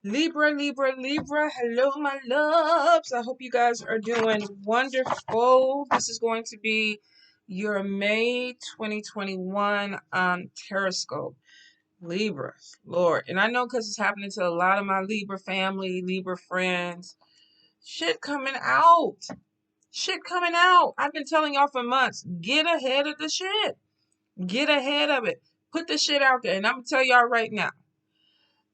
Libra, Libra, Libra. Hello, my loves. I hope you guys are doing wonderful. This is going to be your May 2021 Teroscope. Libra, Lord. And I know because it's happening to a lot of my Libra family, Libra friends. Shit coming out. Shit coming out. I've been telling y'all for months, get ahead of the shit. Get ahead of it. Put the shit out there. And I'm going to tell y'all right now.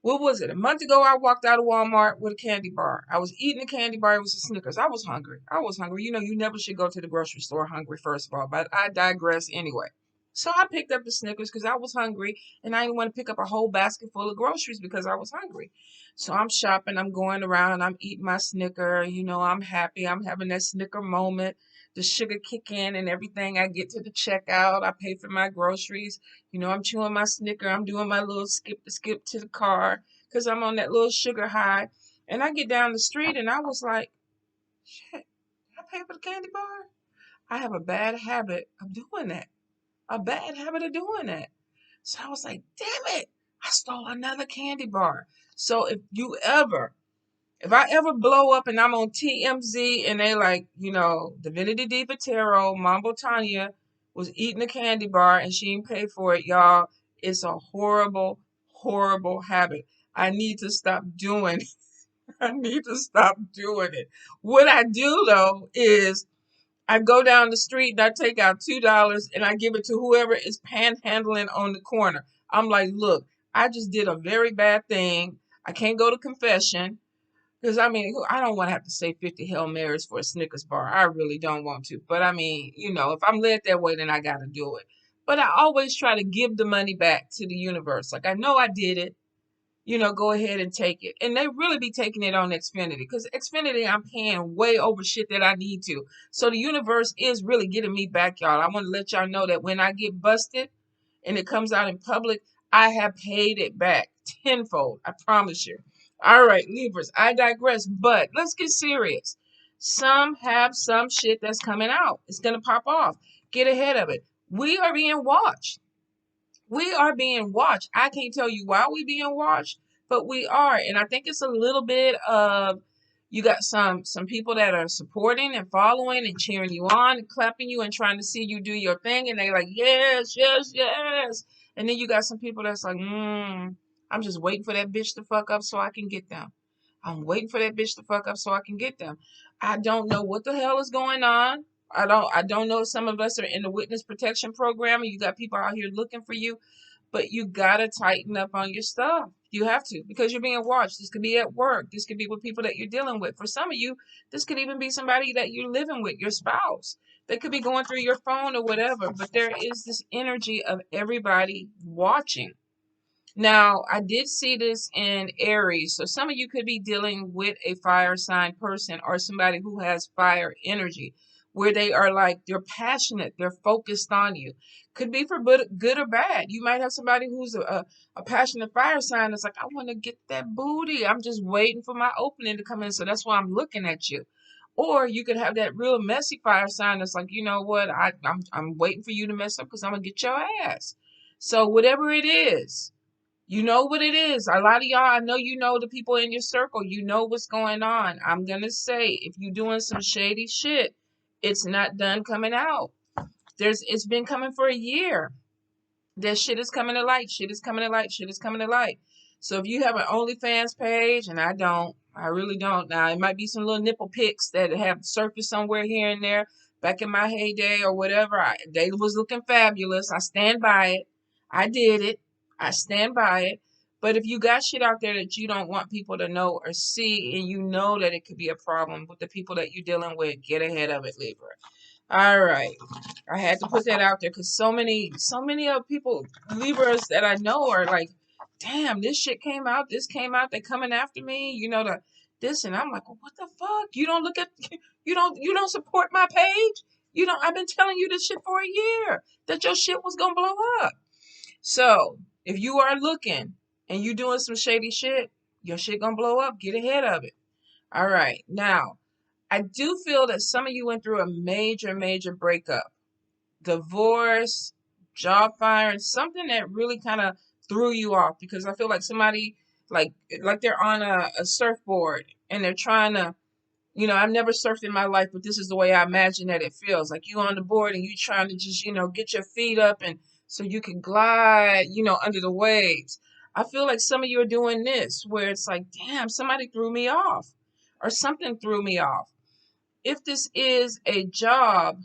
What was it? A month ago, I walked out of Walmart with a candy bar. I was eating a candy bar. It was a Snickers. I was hungry. I was hungry. You know, you never should go to the grocery store hungry, first of all, but I digress anyway. So I picked up the Snickers because I was hungry and I didn't want to pick up a whole basket full of groceries because I was hungry. So I'm shopping, I'm going around, I'm eating my Snicker. You know, I'm happy. I'm having that Snicker moment. The sugar kick in and everything. I get to the checkout. I pay for my groceries. You know, I'm chewing my Snicker. I'm doing my little skip to the car because I'm on that little sugar high. And I get down the street and I was like, shit, did I pay for the candy bar? I have a bad habit of doing that. A bad habit of doing that. So I was like, damn it, I stole another candy bar. So if I ever blow up and I'm on TMZ and they like, you know, Divinity Tarot, Mambo Tonya was eating a candy bar and she didn't pay for it, y'all. It's a horrible, horrible habit. I need to stop doing it. I need to stop doing it. What I do though is I go down the street and I take out $2 and I give it to whoever is panhandling on the corner. I'm like, look, I just did a very bad thing. I can't go to confession because I mean, I don't want to have to say 50 Hail Marys for a Snickers bar. I really don't want to. But I mean, you know, if I'm led that way, then I got to do it. But I always try to give the money back to the universe. Like, I know I did it, you know, go ahead and take it. And they really be taking it on Xfinity because Xfinity, I'm paying way over shit that I need to. So the universe is really getting me back, y'all. I want to let y'all know that when I get busted and it comes out in public, I have paid it back tenfold. I promise you. All right, Libras, I digress, but let's get serious. Some have some shit that's coming out. It's going to pop off. Get ahead of it. We are being watched. We are being watched. I can't tell you why we being watched, but we are. And I think it's a little bit of you got some people that are supporting and following and cheering you on and clapping you and trying to see you do your thing and they like, yes, yes, yes. And then you got some people that's like, I'm just waiting for that bitch to fuck up so I can get them. I'm waiting for that bitch to fuck up so I can get them. I don't know what the hell is going on. I don't know if some of us are in the witness protection program and you got people out here looking for you, but you gotta tighten up on your stuff. You have to because you're being watched. This could be at work. This could be with people that you're dealing with. For some of you, this could even be somebody that you're living with, your spouse. They could be going through your phone or whatever, but there is this energy of everybody watching. Now, I did see this in Aries. So some of you could be dealing with a fire sign person or somebody who has fire energy where they are like, they're passionate, they're focused on you. Could be for good or bad. You might have somebody who's a passionate fire sign that's like, I want to get that booty. I'm just waiting for my opening to come in. So that's why I'm looking at you. Or you could have that real messy fire sign that's like, you know what, I'm waiting for you to mess up because I'm gonna get your ass. So whatever it is, you know what it is. A lot of y'all, I know you know the people in your circle. You know what's going on. I'm going to say, if you're doing some shady shit, it's not done coming out. It's been coming for a year. That shit is coming to light. Shit is coming to light. Shit is coming to light. So if you have an OnlyFans page, and I don't, I really don't. Now, it might be some little nipple pics that have surfaced somewhere here and there back in my heyday or whatever. They was looking fabulous. I stand by it. I did it. I stand by it. But if you got shit out there that you don't want people to know or see, and you know that it could be a problem with the people that you're dealing with, get ahead of it, Libra. All right. I had to put that out there because so many of people, Libras that I know are like, damn, this shit came out, this came out, they coming after me, you know, this, and I'm like, well, what the fuck? You don't look at, you don't support my page? You don't, I've been telling you this shit for a year that your shit was gonna blow up. So if you are looking and you doing some shady shit, your shit gonna blow up. Get ahead of it. All right. Now, I do feel that some of you went through a major, major breakup, divorce, job fire, and something that really kind of threw you off because I feel like somebody, like they're on a surfboard and they're trying to, I've never surfed in my life, but this is the way I imagine that it feels. Like you on the board and you trying to just, get your feet up and so you can glide, under the waves. I feel like some of you are doing this where it's like, damn, somebody threw me off or something threw me off. If this is a job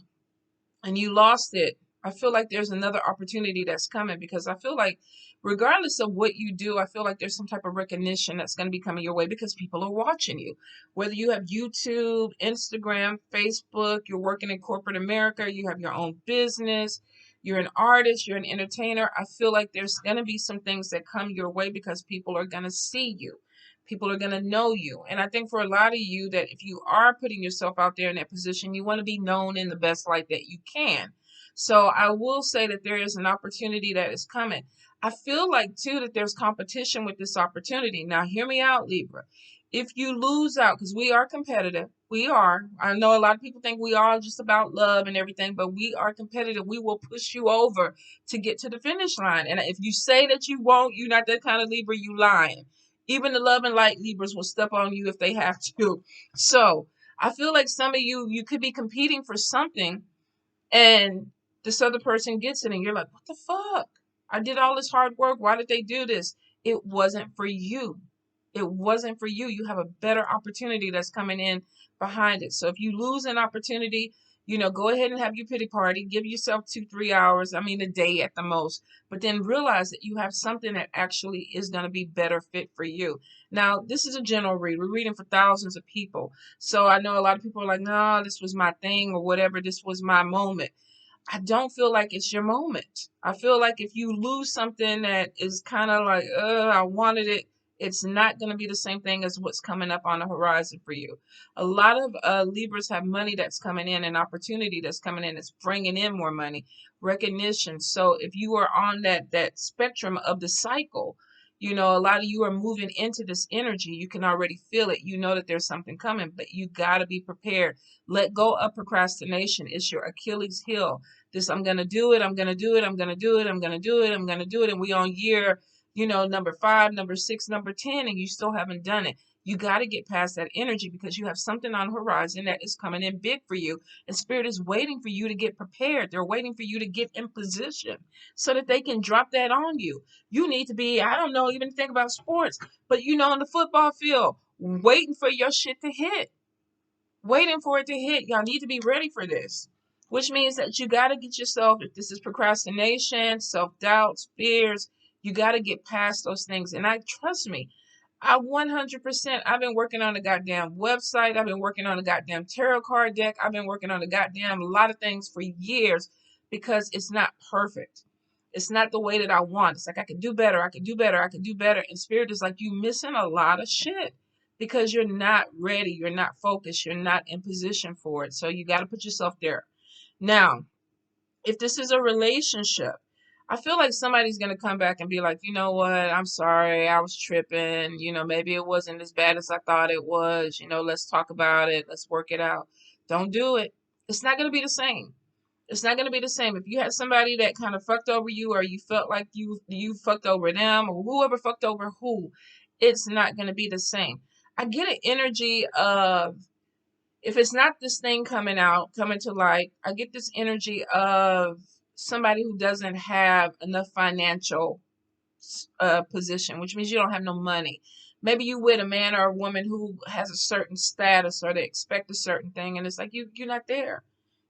and you lost it, I feel like there's another opportunity that's coming, because I feel like regardless of what you do, I feel like there's some type of recognition that's going to be coming your way because people are watching you. Whether you have YouTube, Instagram, Facebook, you're working in corporate America, you have your own business, you're an artist, you're an entertainer, I feel like there's going to be some things that come your way because people are going to see you. People are going to know you. And I think for a lot of you, that if you are putting yourself out there in that position, you want to be known in the best light that you can. So I will say that there is an opportunity that is coming. I feel like, too, that there's competition with this opportunity. Now, hear me out, Libra. If you lose out, because we are competitive, we are. I know a lot of people think we are just about love and everything, but we are competitive. We will push you over to get to the finish line. And if you say that you won't, you're not that kind of Libra, you lying. Even the love and light Libras will step on you if they have to. So I feel like some of you could be competing for something and this other person gets it and you're like, what the fuck? I did all this hard work. Why did they do this? It wasn't for you. It wasn't for you. You have a better opportunity that's coming in behind it. So if you lose an opportunity, go ahead and have your pity party. Give yourself 2-3 hours. I mean, a day at the most. But then realize that you have something that actually is going to be better fit for you. Now, this is a general read. We're reading for thousands of people. So I know a lot of people are like, no, this was my thing or whatever. This was my moment. I don't feel like it's your moment. I feel like if you lose something that is kind of like, I wanted it, it's not going to be the same thing as what's coming up on the horizon for you. A lot of Libras have money that's coming in, an opportunity that's coming in, that's bringing in more money, recognition. So if you are on that spectrum of the cycle, a lot of you are moving into this energy. You can already feel it. You know that there's something coming, but you got to be prepared. Let go of procrastination. It's your Achilles heel. This, I'm going to do it. I'm going to do it. I'm going to do it. I'm going to do it. I'm going to do it. And we on year, number 5, number 6, number 10, and you still haven't done it. You got to get past that energy because you have something on the horizon that is coming in big for you. And Spirit is waiting for you to get prepared. They're waiting for you to get in position so that they can drop that on you. You need to be, I don't know, even think about sports, but on the football field, waiting for your shit to hit. Waiting for it to hit. Y'all need to be ready for this. Which means that you got to get yourself, if this is procrastination, self-doubt, fears, you got to get past those things. And trust me, I 100%, I've been working on a goddamn website. I've been working on a goddamn tarot card deck. I've been working on a goddamn lot of things for years because it's not perfect. It's not the way that I want. It's like, I could do better. I could do better. I could do better. And Spirit is like, you missing a lot of shit because you're not ready. You're not focused. You're not in position for it. So you got to put yourself there. Now, if this is a relationship, I feel like somebody's going to come back and be like, you know what? I'm sorry. I was tripping. Maybe it wasn't as bad as I thought it was. Let's talk about it. Let's work it out. Don't do it. It's not going to be the same. It's not going to be the same. If you had somebody that kind of fucked over you, or you felt like you fucked over them, or whoever fucked over who, it's not going to be the same. I get an energy of, if it's not this thing coming to light, I get this energy of somebody who doesn't have enough financial position, which means you don't have no money. Maybe you with a man or a woman who has a certain status, or they expect a certain thing, and it's like you're not there.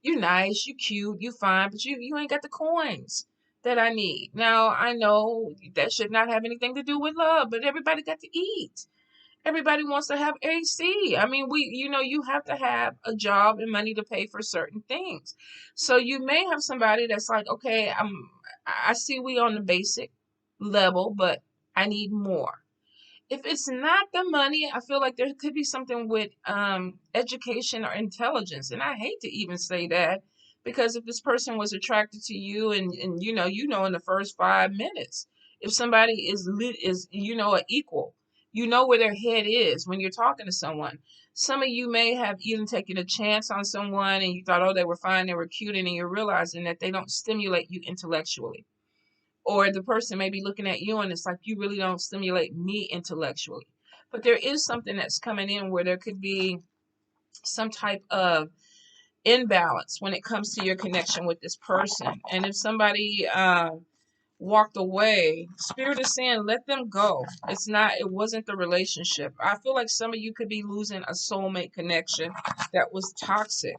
You're nice, you cute, you fine, but you ain't got the coins that I need. Now I know that should not have anything to do with love, but everybody got to eat. Everybody wants to have AC. I mean, you have to have a job and money to pay for certain things. So you may have somebody that's like, okay, I see we on the basic level, but I need more. If it's not the money, I feel like there could be something with education or intelligence. And I hate to even say that, because if this person was attracted to you and in the first 5 minutes, if somebody is an equal, where their head is when you're talking to someone. Some of you may have even taken a chance on someone and you thought, oh, they were fine, they were cute, and then you're realizing that they don't stimulate you intellectually. or the person may be looking at you and it's like, you really don't stimulate me intellectually. But there is something that's coming in where there could be some type of imbalance when it comes to your connection with this person. And if somebody walked away, Spirit is saying, let them go. It wasn't the relationship. I feel like some of you could be losing a soulmate connection that was toxic.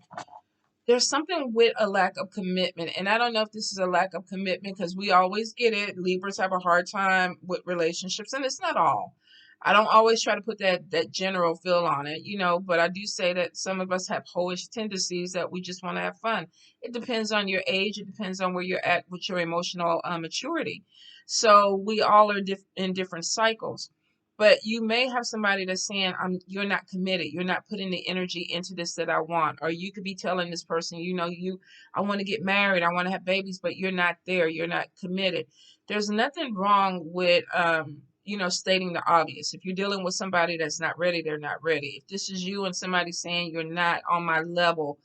There's something with a lack of commitment. And I don't know if this is a lack of commitment, because we always get it. Libras have a hard time with relationships, and it's not all. I don't always try to put that general feel on it, but I do say that some of us have hoish tendencies that we just want to have fun. It depends on your age. It depends on where you're at with your emotional maturity. So we all are in different cycles. But you may have somebody that's saying, you're not committed. You're not putting the energy into this that I want. Or you could be telling this person, I want to get married. I want to have babies, but you're not there. You're not committed. There's nothing wrong with, stating the obvious. If you're dealing with somebody that's not ready, they're not ready. If this is you and somebody saying you're not on my level,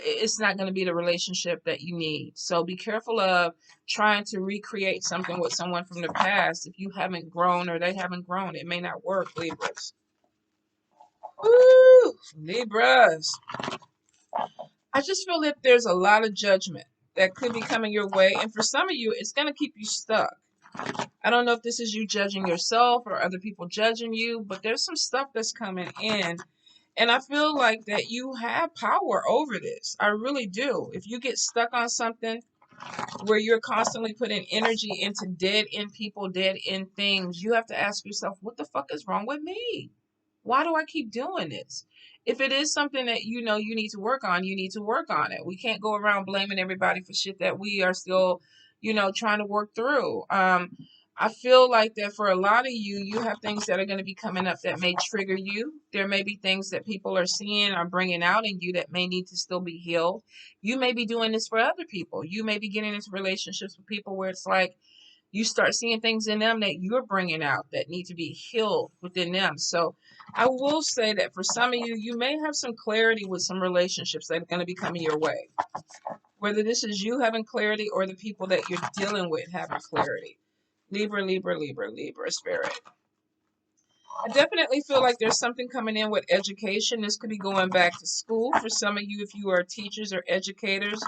it's not going to be the relationship that you need. So be careful of trying to recreate something with someone from the past. If you haven't grown or they haven't grown, it may not work, Libras. Woo! Libras. I just feel that there's a lot of judgment that could be coming your way. And for some of you, it's going to keep you stuck. I don't know if this is you judging yourself or other people judging you, but there's some stuff that's coming in. And I feel like that you have power over this. I really do. If you get stuck on something where you're constantly putting energy into dead end people, dead end things, you have to ask yourself, what the fuck is wrong with me? Why do I keep doing this? If it is something that you need to work on, you need to work on it. We can't go around blaming everybody for shit that we are still, trying to work through. I feel like that for a lot of you, you have things that are going to be coming up that may trigger you. There may be things that people are seeing or bringing out in you that may need to still be healed. You may be doing this for other people. You may be getting into relationships with people where it's like you start seeing things in them that you're bringing out that need to be healed within them. So I will say that for some of you, you may have some clarity with some relationships that are going to be coming your way. Whether this is you having clarity or the people that you're dealing with having clarity. Libra, Libra, Libra, Libra, Spirit. I definitely feel like there's something coming in with education. This could be going back to school. For some of you, if you are teachers or educators,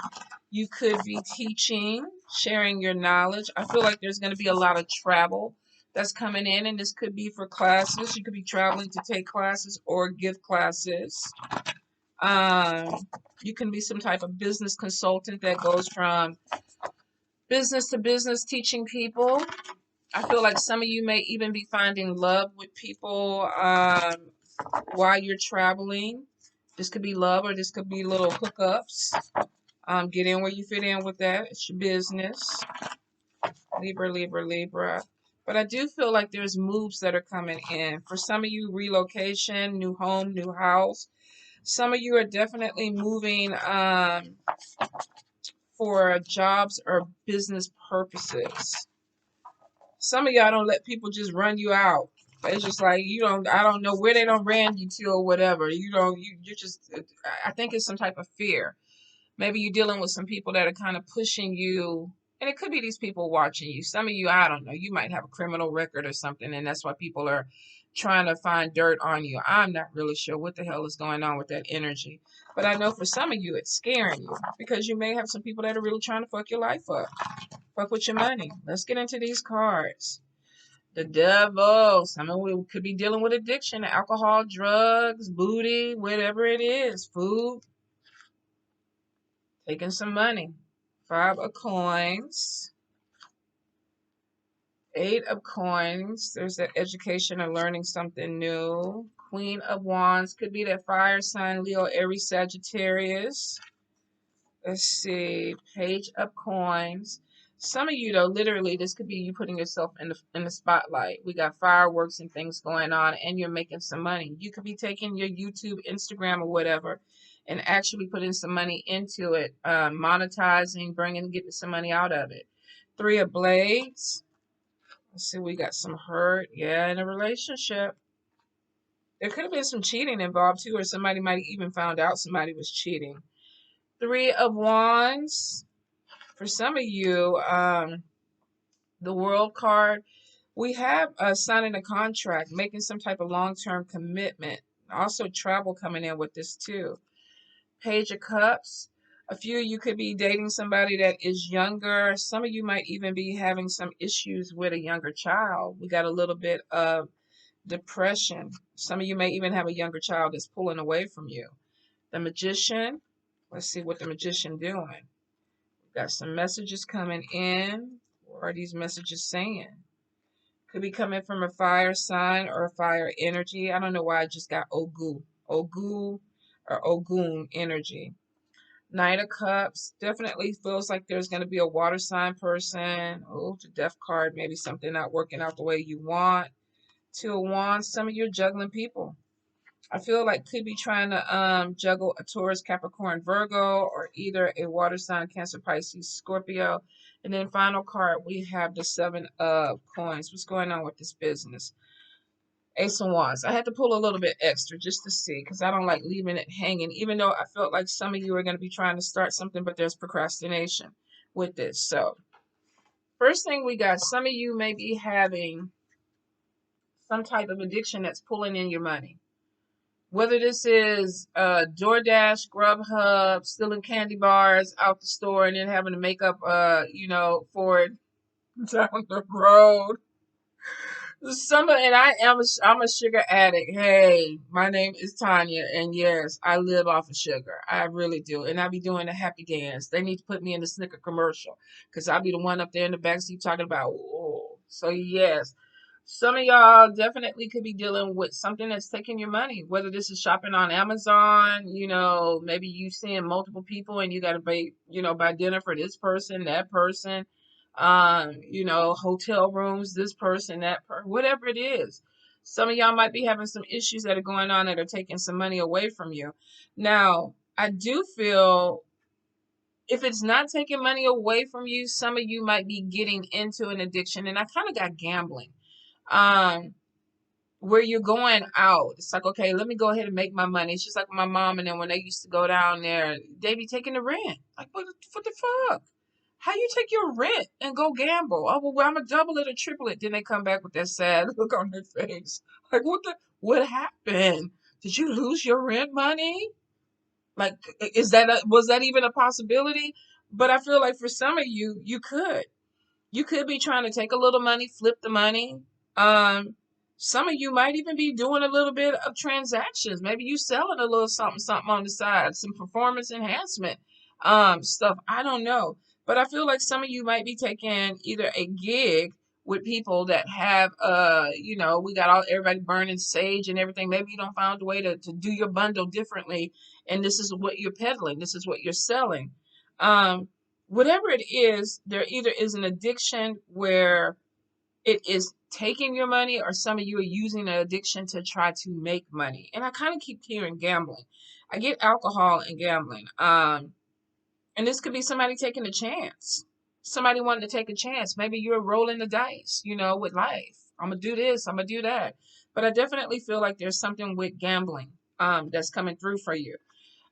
you could be teaching, sharing your knowledge. I feel like there's going to be a lot of travel that's coming in, and this could be for classes. You could be traveling to take classes or give classes. You can be some type of business consultant that goes from business to business, teaching people. I feel like some of you may even be finding love with people while you're traveling. This could be love, or this could be little hookups. Get in where you fit in with that. It's your business. Libra, Libra, Libra. But I do feel like there's moves that are coming in. For some of you, relocation, new home, new house. Some of you are definitely moving for jobs or business purposes. Some of y'all don't let people just run you out. It's just like, I don't know where they don't ran you to or whatever. I think it's some type of fear. Maybe you're dealing with some people that are kind of pushing you, and it could be these people watching you. Some of you, I don't know, you might have a criminal record or something, and that's why people are trying to find dirt on you. I'm not really sure what the hell is going on with that energy. But I know for some of you, it's scaring you because you may have some people that are really trying to fuck your life up. Fuck with your money. Let's get into these cards. The devil. Some of you could be dealing with addiction, alcohol, drugs, booty, whatever it is. Food. Taking some money. 5 of coins. 8 of coins. There's that education or learning something new. Queen of wands. Could be that fire sign, Leo, Aries, Sagittarius. Let's see. Page of coins. Some of you, though, literally, this could be you putting yourself in the spotlight. We got fireworks and things going on, and you're making some money. You could be taking your YouTube, Instagram, or whatever, and actually putting some money into it, monetizing, getting some money out of it. 3 of blades. Let's see, we got some hurt. Yeah, in a relationship. There could have been some cheating involved, too, or somebody might have even found out somebody was cheating. 3 of wands. For some of you, The World card, we have signing a contract, making some type of long-term commitment. Also travel coming in with this too. Page of Cups. A few of you could be dating somebody that is younger. Some of you might even be having some issues with a younger child. We got a little bit of depression. Some of you may even have a younger child that's pulling away from you. The Magician. Let's see what the Magician doing. Got some messages coming in. What are these messages saying? Could be coming from a fire sign or a fire energy. I don't know why I just got Ogu. Ogu or Ogun energy. Knight of Cups. Definitely feels like there's going to be a water sign person. Oh, the Death card. Maybe something not working out the way you want. Two of Wands. Some of you are juggling people. I feel like could be trying to juggle a Taurus, Capricorn, Virgo, or either a water sign, Cancer, Pisces, Scorpio. And then final card, we have the Seven of Coins. What's going on with this business? Ace of Wands. I had to pull a little bit extra just to see because I don't like leaving it hanging, even though I felt like some of you are going to be trying to start something, but there's procrastination with this. So first thing we got, some of you may be having some type of addiction that's pulling in your money. Whether this is DoorDash, Grubhub, stealing candy bars out the store and then having to make up, for it down the road. I'm a sugar addict. Hey, my name is Tonya, and yes, I live off of sugar. I really do, and I be doing the happy dance. They need to put me in the Snicker commercial because I'll be the one up there in the backseat talking about. Oh, so yes. Some of y'all definitely could be dealing with something that's taking your money, whether this is shopping on Amazon, maybe you seeing multiple people and you got to buy dinner for this person, that person, hotel rooms, this person, whatever it is. Some of y'all might be having some issues that are going on that are taking some money away from you. Now, I do feel if it's not taking money away from you, some of you might be getting into an addiction, and I kind of got gambling. Um, where you're going out, it's like, okay, let me go ahead and make my money. It's just like my mom and then when they used to go down there, they be taking the rent. Like, what the fuck? How you take your rent and go gamble? Oh, well, I'm gonna double it or triple it. Then they come back with that sad look on their face. Like, what happened? Did you lose your rent money? Like, was that even a possibility? But I feel like for some of you, you could be trying to take a little money, flip the money. Some of you might even be doing a little bit of transactions. Maybe you selling a little something on the side, some performance enhancement stuff. I don't know. But I feel like some of you might be taking either a gig with people that have we got everybody burning sage and everything. Maybe you don't find a way to do your bundle differently, and this is what you're peddling, this is what you're selling. Whatever it is, there either is an addiction where it is taking your money, or some of you are using an addiction to try to make money. And I kind of keep hearing gambling. I get alcohol and gambling. And this could be somebody taking a chance. Somebody wanting to take a chance. Maybe you're rolling the dice, with life. I'm going to do this, I'm going to do that. But I definitely feel like there's something with gambling that's coming through for you.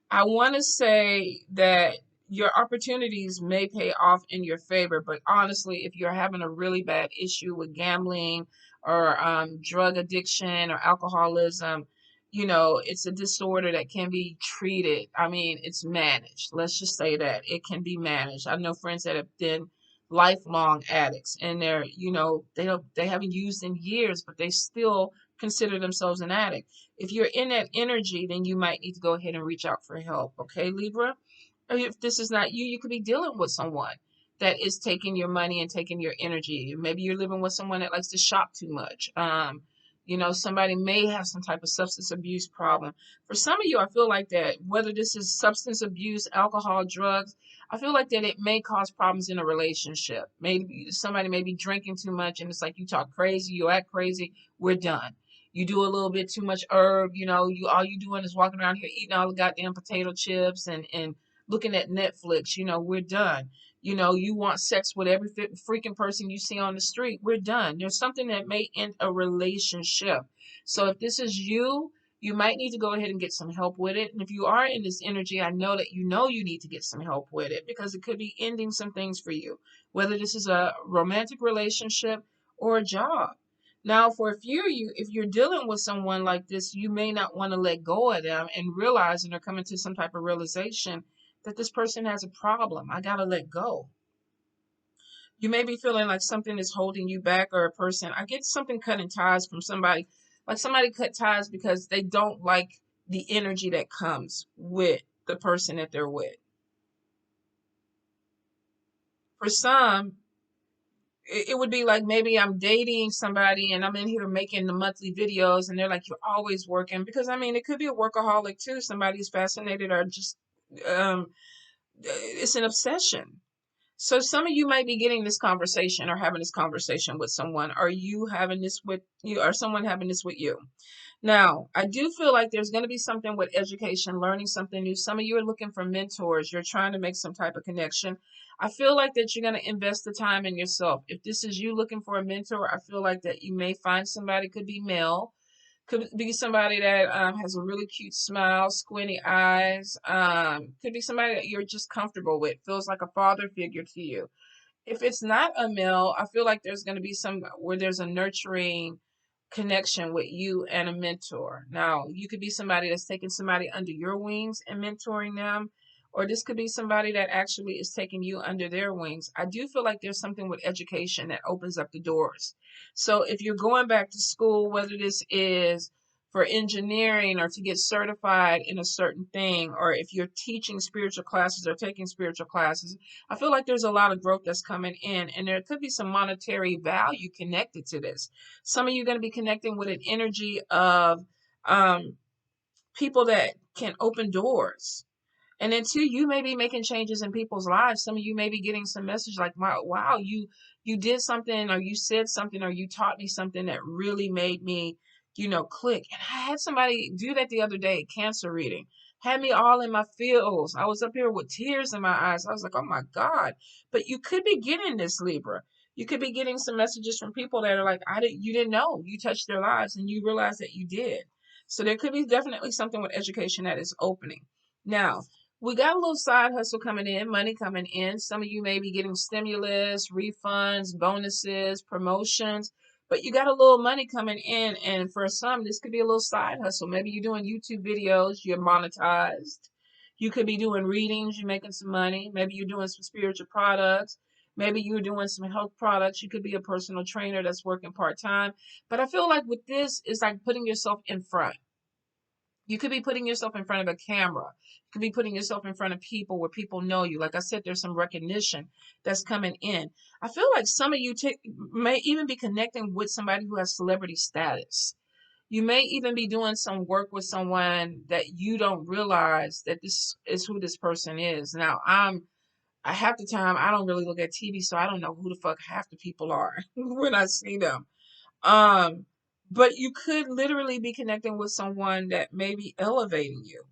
I want to say that your opportunities may pay off in your favor, but honestly, if you're having a really bad issue with gambling or drug addiction or alcoholism, it's a disorder that can be treated. I mean, it's managed. Let's just say that it can be managed. I know friends that have been lifelong addicts, and they haven't used in years, but they still consider themselves an addict. If you're in that energy, then you might need to go ahead and reach out for help. Okay, Libra? Or if this is not you, you could be dealing with someone that is taking your money and taking your energy. Maybe you're living with someone that likes to shop too much. Somebody may have some type of substance abuse problem. For some of you, I feel like that whether this is substance abuse, alcohol, drugs, I feel like that it may cause problems in a relationship. Maybe somebody may be drinking too much and it's like you talk crazy, you act crazy, we're done. You do a little bit too much herb, all you doing is walking around here eating all the goddamn potato chips and looking at Netflix, we're done. You want sex with every freaking person you see on the street, we're done. There's something that may end a relationship. So if this is you, You might need to go ahead and get some help with it. And if you are in this energy, I know that you need to get some help with it because it could be ending some things for you, whether this is a romantic relationship or a job. Now, for a few of you, if you're dealing with someone like this, you may not want to let go of them and realizing or coming to some type of realization that this person has a problem. I got to let go. You may be feeling like something is holding you back or a person. I get something cutting ties from somebody, like somebody cut ties because they don't like the energy that comes with the person that they're with. For some, it would be like maybe I'm dating somebody and I'm in here making the monthly videos and they're like, you're always working. Because I mean, it could be a workaholic too. Somebody's fascinated or just, it's an obsession. So some of you might be getting this conversation or having this conversation with someone. Are you having this with you or someone having this with you? Now, I do feel like there's going to be something with education, learning something new. Some of you are looking for mentors. You're trying to make some type of connection. I feel like that you're going to invest the time in yourself. If this is you looking for a mentor, I feel like that you may find somebody, could be male, could be somebody that has a really cute smile, squinty eyes, could be somebody that you're just comfortable with, feels like a father figure to you. If it's not a male, I feel like there's going to be some where there's a nurturing connection with you and a mentor. Now, you could be somebody that's taking somebody under your wings and mentoring them, or this could be somebody that actually is taking you under their wings. I do feel like there's something with education that opens up the doors. So if you're going back to school, whether this is for engineering or to get certified in a certain thing, or if you're teaching spiritual classes or taking spiritual classes, I feel like there's a lot of growth that's coming in, and there could be some monetary value connected to this. Some of you are going to be connecting with an energy of um, people that can open doors. And then two, you may be making changes in people's lives. Some of you may be getting some message like, wow, you did something or you said something or you taught me something that really made me, click. And I had somebody do that the other day, cancer reading. Had me all in my feels. I was up here with tears in my eyes. I was like, oh my God. But you could be getting this, Libra. You could be getting some messages from people that are like, you didn't know. You touched their lives and you realized that you did. So there could be definitely something with education that is opening. Now, we got a little side hustle coming in, money coming in. Some of you may be getting stimulus, refunds, bonuses, promotions, but you got a little money coming in. And for some, this could be a little side hustle. Maybe you're doing YouTube videos, you're monetized. You could be doing readings, you're making some money. Maybe you're doing some spiritual products. Maybe you're doing some health products. You could be a personal trainer that's working part time. But I feel like with this, it's like putting yourself in front. You could be putting yourself in front of a camera. You could be putting yourself in front of people where people know you. Like I said, there's some recognition that's coming in. I feel like some of you may even be connecting with somebody who has celebrity status. You may even be doing some work with someone that you don't realize that this is who this person is. Now, I half the time I don't really look at TV, so I don't know who the fuck half the people are when I see them. Um, but you could literally be connecting with someone that may be elevating you.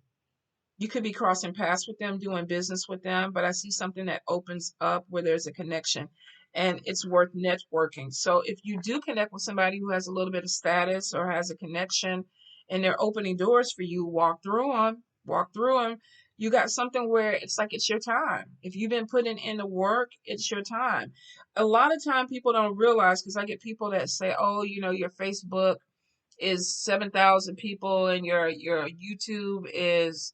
You could be crossing paths with them, doing business with them, but I see something that opens up where there's a connection and it's worth networking. So if you do connect with somebody who has a little bit of status or has a connection and they're opening doors for you, walk through them, walk through them. You got something where it's like it's your time. If you've been putting in the work, it's your time. A lot of time people don't realize, because I get people that say, oh, your Facebook is 7,000 people and your YouTube is,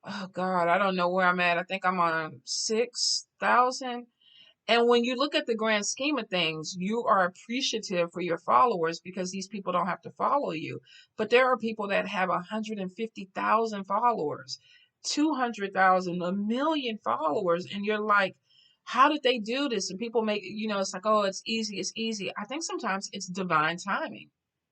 oh God, I don't know where I'm at. I think I'm on 6,000. And when you look at the grand scheme of things, you are appreciative for your followers because these people don't have to follow you. But there are people that have 150,000 followers, 200,000, a million followers. And you're like, how did they do this? And people make, it's like, oh, it's easy. It's easy. I think sometimes it's divine timing.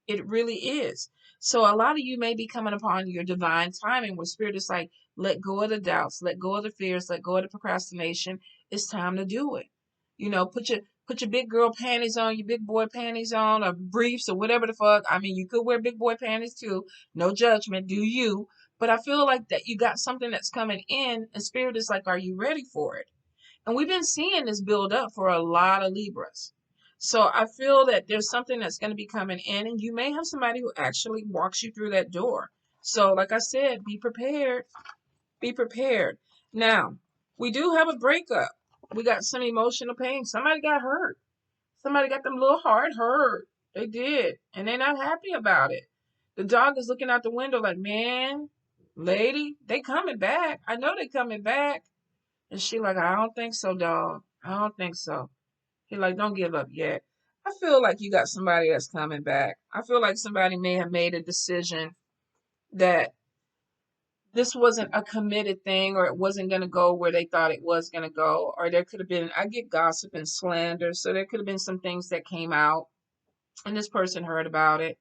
It really is. So a lot of you may be coming upon your divine timing where spirit is like, let go of the doubts, let go of the fears, let go of the procrastination. It's time to do it. Put your big girl panties on, your big boy panties on, or briefs or whatever the fuck. I mean, you could wear big boy panties too. No judgment, do you? But I feel like that you got something that's coming in, and spirit is like, are you ready for it? And we've been seeing this build up for a lot of Libras. So I feel that there's something that's going to be coming in, and you may have somebody who actually walks you through that door. So, like I said, be prepared. Be prepared. Now, we do have a breakup. We got some emotional pain. Somebody got hurt. Somebody got them little heart hurt. They did. And they're not happy about it. The dog is looking out the window like, man, lady, they coming back. I know they coming back. And she like, I don't think so, dog. I don't think so. He like, don't give up yet. I feel like you got somebody that's coming back. I feel like somebody may have made a decision that this wasn't a committed thing, or it wasn't going to go where they thought it was going to go, or there could have been, I get gossip and slander, so there could have been some things that came out and this person heard about it.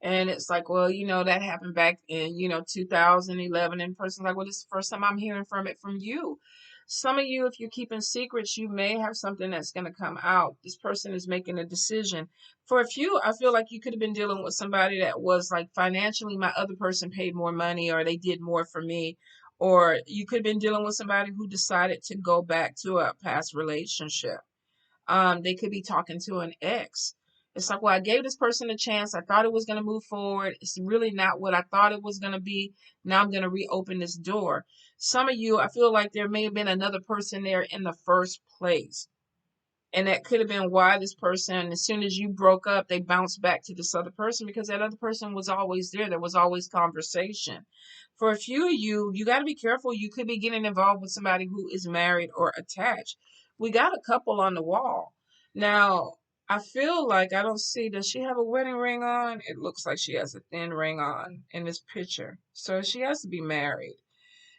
And it's like, well, that happened back in, 2011. And the person's like, well, this is the first time I'm hearing from it from you. Some of you, if you're keeping secrets, you may have something that's going to come out. This person is making a decision. For a few, I feel like you could have been dealing with somebody that was like, financially, my other person paid more money, or they did more for me. Or you could have been dealing with somebody who decided to go back to a past relationship. They could be talking to an ex. It's like, well, I gave this person a chance. I thought it was going to move forward. It's really not what I thought it was going to be. Now I'm going to reopen this door. Some of you, I feel like there may have been another person there in the first place. And that could have been why this person, as soon as you broke up, they bounced back to this other person, because that other person was always there. There was always conversation. For a few of you, you got to be careful. You could be getting involved with somebody who is married or attached. We got a couple on the wall. Now, I feel like I don't see, does she have a wedding ring on? It looks like she has a thin ring on in this picture. So she has to be married.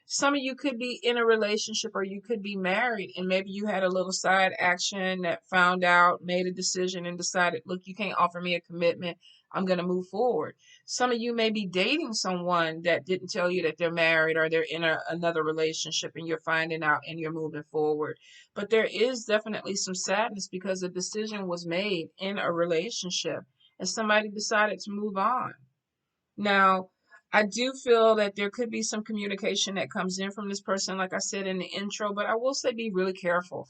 Some of you could be in a relationship, or you could be married, and maybe you had a little side action that found out, made a decision, and decided, look, you can't offer me a commitment. I'm going to move forward. Some of you may be dating someone that didn't tell you that they're married, or they're in another relationship, and you're finding out and you're moving forward. But there is definitely some sadness because a decision was made in a relationship and somebody decided to move on. Now, I do feel that there could be some communication that comes in from this person, like I said in the intro, but I will say be really careful.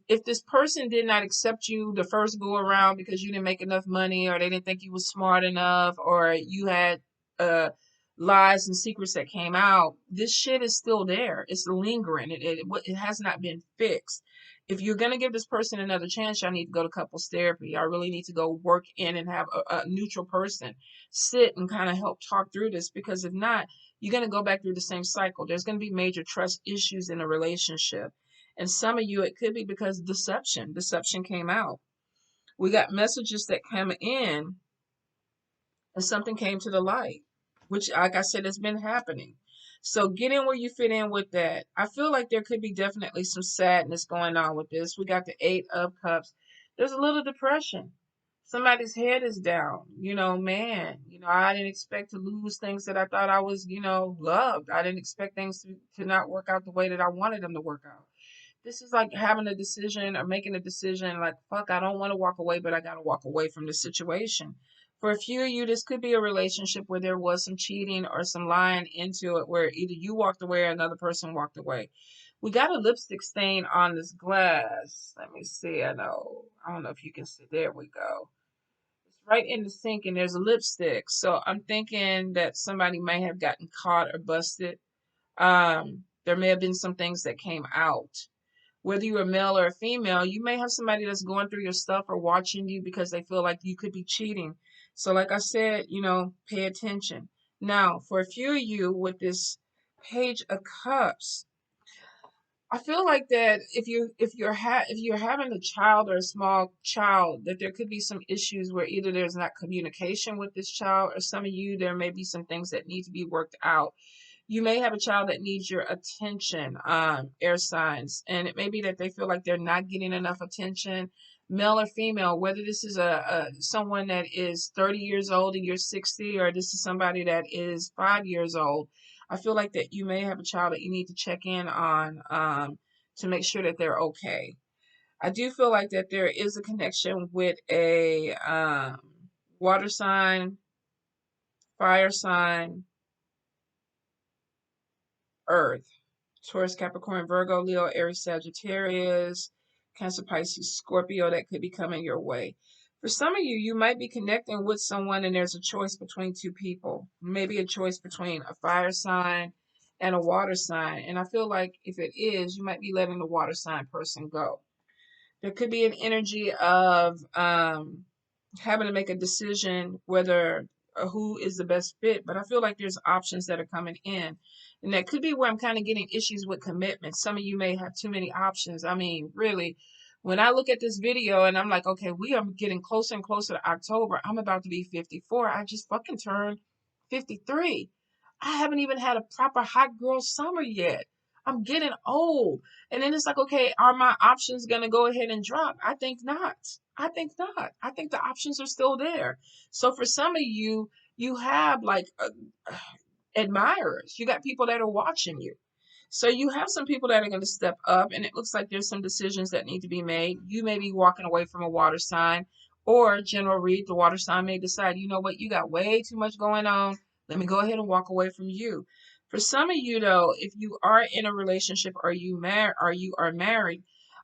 If this person did not accept you the first go around because you didn't make enough money, or they didn't think you was smart enough, or you had uh lies and secrets that came out, this shit is still there. It's lingering. It has not been fixed. If you're going to give this person another chance, y'all need to go to couples therapy. I really need to go work in and have a neutral person sit and kind of help talk through this, because if not, you're going to go back through the same cycle. There's going to be major trust issues in a relationship. And some of you, it could be because deception came out. We got messages that come in and something came to the light, which, like I said, has been happening. So get in where you fit in with that. I feel like there could be definitely some sadness going on with this. We got the 8 of Cups. There's a little depression. Somebody's head is down. Man, I didn't expect to lose things that I thought I was, loved. I didn't expect things to not work out the way that I wanted them to work out. This is like having a decision or making a decision like, fuck, I don't want to walk away, but I got to walk away from the situation. For a few of you, this could be a relationship where there was some cheating or some lying into it, where either you walked away or another person walked away. We got a lipstick stain on this glass. Let me see. I don't know if you can see. There we go. It's right in the sink and there's a lipstick. So I'm thinking that somebody may have gotten caught or busted. There may have been some things that came out. Whether you're a male or a female, you may have somebody that's going through your stuff or watching you because they feel like you could be cheating. So like I said, pay attention. Now, for a few of you with this Page of Cups, I feel like that if you're having a child or a small child, that there could be some issues where either there's not communication with this child, or some of you, there may be some things that need to be worked out. You may have a child that needs your attention, air signs, and it may be that they feel like they're not getting enough attention, male or female, whether this is a someone that is 30 years old and you're 60, or this is somebody that is 5 years old. I feel like that you may have a child that you need to check in on, to make sure that they're okay. I do feel like that there is a connection with a water sign, fire sign, earth. Taurus, Capricorn, Virgo, Leo, Aries, Sagittarius, Cancer, Pisces, Scorpio, that could be coming your way. For some of you, you might be connecting with someone and there's a choice between two people. Maybe a choice between a fire sign and a water sign. And I feel like if it is, you might be letting the water sign person go. There could be an energy of having to make a decision whether who is the best fit, but I feel like there's options that are coming in. And that could be where I'm kind of getting issues with commitment. Some of you may have too many options. I mean, really, when I look at this video and I'm like, okay, we are getting closer and closer to October. I'm about to be 54. I just fucking turned 53. I haven't even had a proper hot girl summer yet. I'm getting old. And then it's like, okay, are my options going to go ahead and drop? I think not. I think not. I think the options are still there. So for some of you, you have like admirers. You got people that are watching you. So you have some people that are going to step up, and it looks like there's some decisions that need to be made. You may be walking away from a water sign, or General Reed, the water sign, may decide, you know what, you got way too much going on. Let me go ahead and walk away from you. For some of you, though, if you are in a relationship or you are married,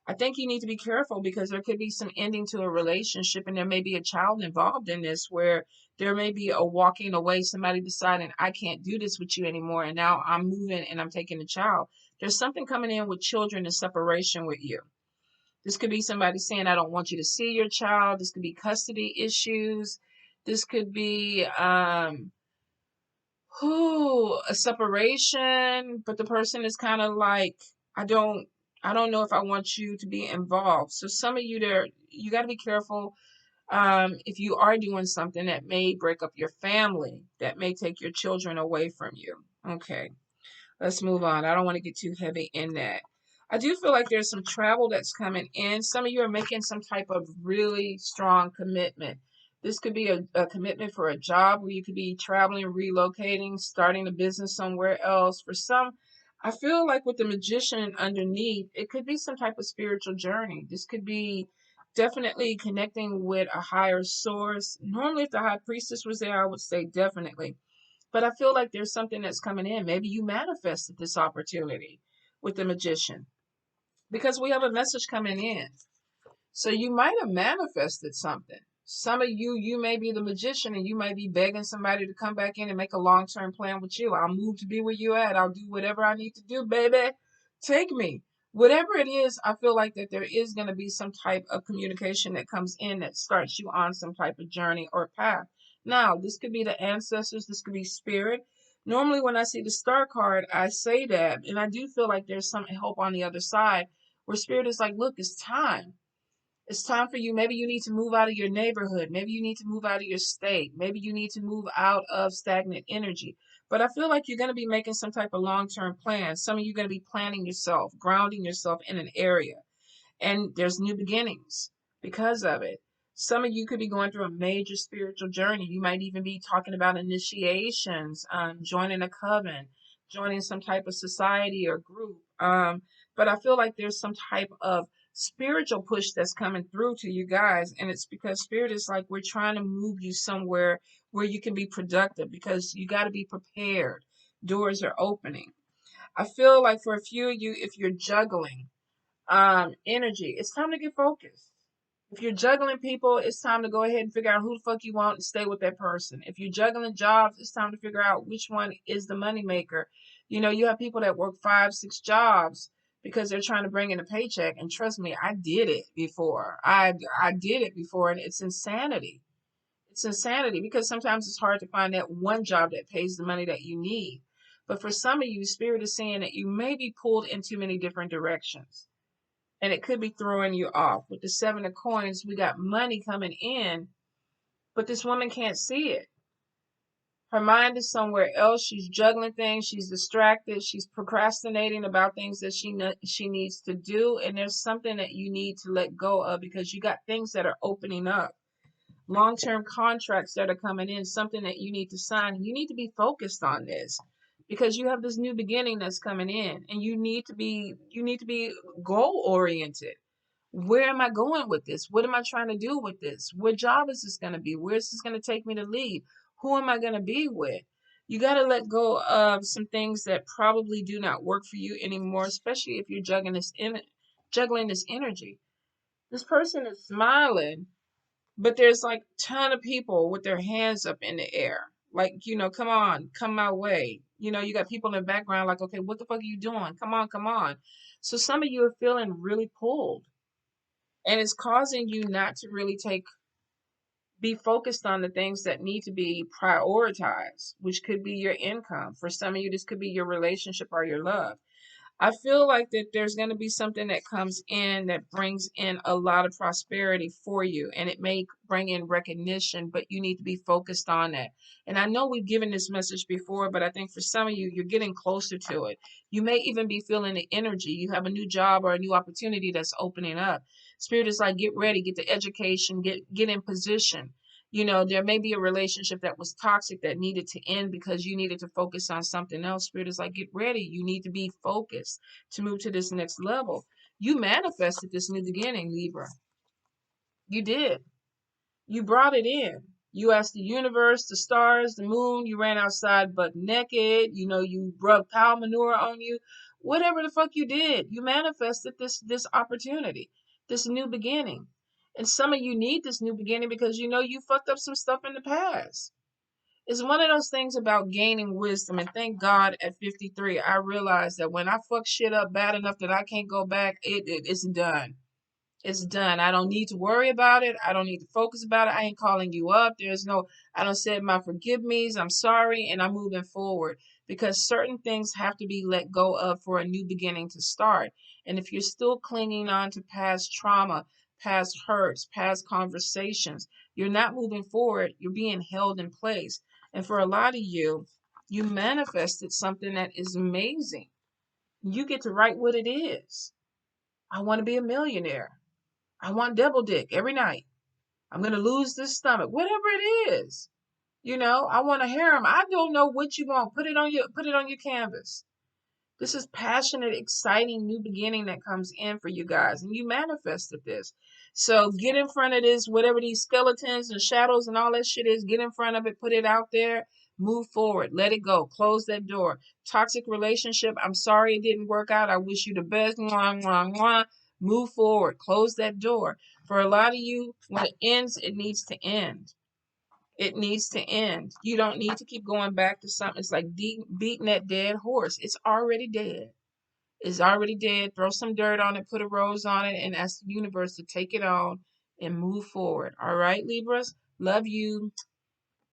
I think you need to be careful because there could be some ending to a relationship, and there may be a child involved in this where there may be a walking away, somebody deciding, I can't do this with you anymore, and now I'm moving and I'm taking a child. There's something coming in with children and separation with you. This could be somebody saying, I don't want you to see your child. This could be custody issues. This could be a separation, but the person is kind of like, I don't know if I want you to be involved. So some of you there, you got to be careful if you are doing something that may break up your family, that may take your children away from you. Okay, let's move on. I don't want to get too heavy in that. I do feel like there's some travel that's coming in. Some of you are making some type of really strong commitment. This could be a commitment for a job where you could be traveling, relocating, starting a business somewhere else. For some, I feel like with the magician underneath, it could be some type of spiritual journey. This could be definitely connecting with a higher source. Normally, if the high priestess was there, I would say definitely. But I feel like there's something that's coming in. Maybe you manifested this opportunity with the magician because we have a message coming in. So you might have manifested something. Some of you, you may be the magician and you might be begging somebody to come back in and make a long-term plan with you. I'll move to be where you at. I'll do whatever I need to do, baby. Take me. Whatever it is, I feel like that there is going to be some type of communication that comes in that starts you on some type of journey or path. Now, this could be the ancestors. This could be spirit. Normally, when I see the star card, I say that, and I do feel like there's some help on the other side where spirit is like, look, it's time. It's time for you. Maybe you need to move out of your neighborhood. Maybe you need to move out of your state. Maybe you need to move out of stagnant energy. But I feel like you're going to be making some type of long-term plan. Some of you are going to be planning yourself, grounding yourself in an area. And there's new beginnings because of it. Some of you could be going through a major spiritual journey. You might even be talking about initiations, joining a coven, joining some type of society or group. But I feel like there's some type of spiritual push that's coming through to you guys. And it's because spirit is like, we're trying to move you somewhere where you can be productive because you got to be prepared. Doors are opening. I feel like for a few of you, if you're juggling, energy, it's time to get focused. If you're juggling people, it's time to go ahead and figure out who the fuck you want and stay with that person. If you're juggling jobs, it's time to figure out which one is the money maker. You know, you have people that work 5, 6 jobs because they're trying to bring in a paycheck. And trust me, I did it before. I did it before, and it's insanity. It's insanity because sometimes it's hard to find that one job that pays the money that you need. But for some of you, spirit is saying that you may be pulled in too many different directions and it could be throwing you off. With the 7 of coins, we got money coming in, but this woman can't see it. Her mind is somewhere else. She's juggling things. She's distracted. She's procrastinating about things that she needs to do. And there's something that you need to let go of because you got things that are opening up. Long-term contracts that are coming in, something that you need to sign. You need to be focused on this because you have this new beginning that's coming in and you need to be goal oriented. Where am I going with this? What am I trying to do with this? What job is this going to be? Where is this going to take me to lead? Who am I going to be with? You got to let go of some things that probably do not work for you anymore, especially if you're juggling this energy. This person is smiling, But there's like a ton of people with their hands up in the air. Like, come on, come my way. You got people in the background like, okay, what the fuck are you doing? Come on, come on. So some of you are feeling really pulled. And it's causing you not to really be focused on the things that need to be prioritized, which could be your income. For some of you, this could be your relationship or your love. I feel like that there's going to be something that comes in that brings in a lot of prosperity for you, and it may bring in recognition, but you need to be focused on that. And I know we've given this message before, but I think for some of you, you're getting closer to it. You may even be feeling the energy. You have a new job or a new opportunity that's opening up. Spirit is like, get ready, get the education, get in position. There may be a relationship that was toxic that needed to end because you needed to focus on something else. Spirit is like, get ready. You need to be focused to move to this next level. You manifested this new beginning, Libra. You did. You brought it in. You asked the universe, the stars, the moon. You ran outside butt naked. You rubbed cow manure on you. Whatever the fuck you did, you manifested this opportunity, this new beginning. And some of you need this new beginning because you fucked up some stuff in the past. It's one of those things about gaining wisdom. And thank God at 53, I realized that when I fuck shit up bad enough that I can't go back, it's done. It's done. I don't need to worry about it. I don't need to focus about it. I ain't calling you up. I don't say my forgive me's. I'm sorry. And I'm moving forward because certain things have to be let go of for a new beginning to start. And if you're still clinging on to past trauma, past hurts, past conversations, you're not moving forward. You're being held in place. And for a lot of you, you manifested something that is amazing. You get to write what it is. I want to be a millionaire. I want double dick every night. I'm gonna lose this stomach. Whatever it is. I want a harem. I don't know what you want. Put it on your canvas. This is passionate, exciting new beginning that comes in for you guys. And you manifested this. So get in front of this, whatever these skeletons and shadows and all that shit is, get in front of it, put it out there, move forward, let it go, close that door. Toxic relationship, I'm sorry it didn't work out. I wish you the best. Mwah, mwah, mwah. Move forward, close that door. For a lot of you, when it ends, it needs to end. It needs to end. You don't need to keep going back to something. It's like beating that dead horse. It's already dead. It's already dead. Throw some dirt on it, put a rose on it, and ask the universe to take it on and move forward. All right, Libras? Love you.